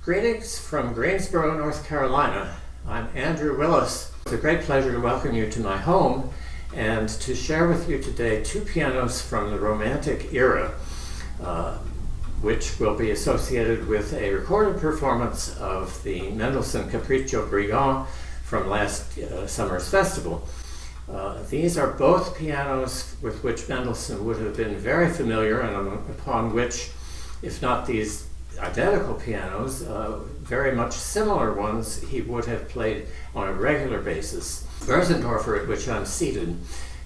Greetings from Greensboro, North Carolina. I'm Andrew Willis. It's a great pleasure to welcome you to my home and to share with you today two pianos from the Romantic era, which will be associated with a recorded performance of the Mendelssohn Capriccio Brigand from last summer's festival. These are both pianos with which Mendelssohn would have been very familiar and upon which, if not these identical pianos, very much similar ones he would have played on a regular basis. Bösendorfer, at which I'm seated,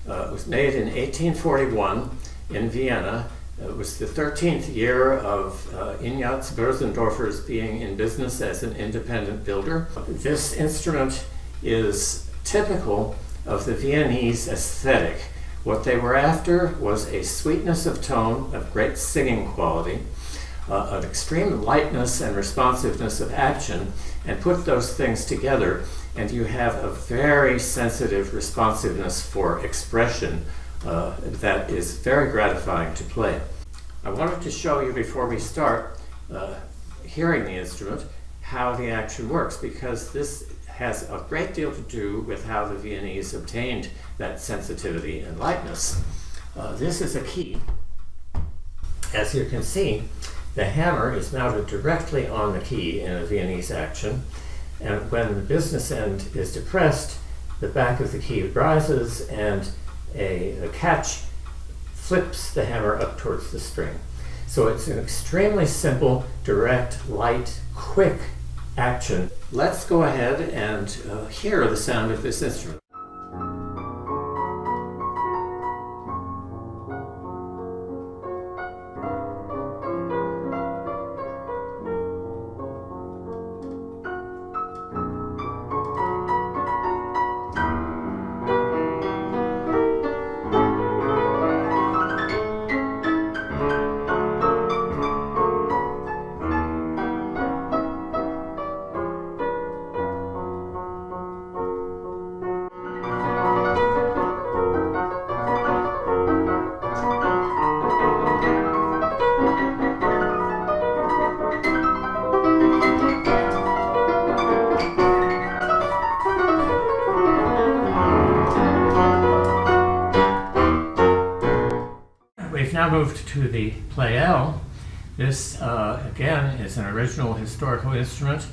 was made in 1841 in Vienna. It was the 13th year of Ignaz Bösendorfer's being in business as an independent builder. This instrument is typical of the Viennese aesthetic. What they were after was a sweetness of tone, of great singing quality, an extreme lightness and responsiveness of action, and put those things together and you have a very sensitive responsiveness for expression that is very gratifying to play. I wanted to show you before we start hearing the instrument how the action works, because this has a great deal to do with how the Viennese obtained that sensitivity and lightness. This is a key. As you can see, the hammer is mounted directly on the key in a Viennese action, and when the business end is depressed, the back of the key rises and a catch flips the hammer up towards the string. So it's an extremely simple, direct, light, quick action. Let's go ahead and hear the sound of this instrument. We've now moved to the Pleyel. This, again, is an original historical instrument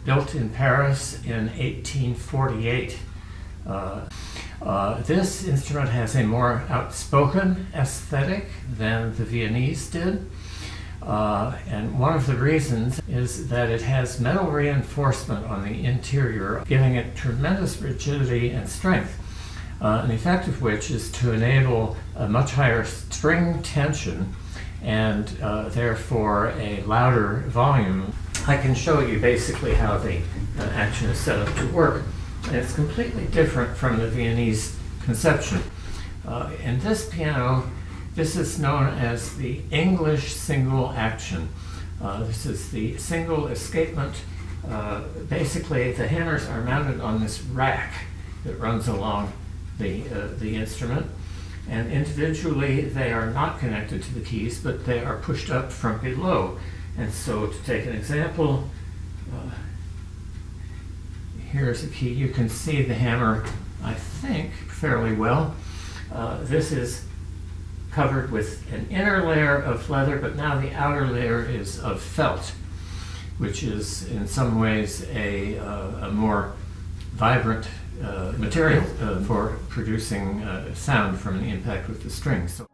built in Paris in 1848. This instrument has a more outspoken aesthetic than the Viennese did. And one of the reasons is that it has metal reinforcement on the interior, giving it tremendous rigidity and strength. An effect of which is to enable a much higher string tension and therefore a louder volume. I can show you basically how the action is set up to work, and it's completely different from the Viennese conception. In this piano, this is known as the English single action. This is the single escapement. Basically, the hammers are mounted on this rack that runs along the instrument, and individually they are not connected to the keys, but they are pushed up from below. And so, to take an example, here's a key. You can see the hammer, I think, fairly well. This is covered with an inner layer of leather, but now the outer layer is of felt, which is in some ways a more vibrant material for producing sound from the impact with the strings. So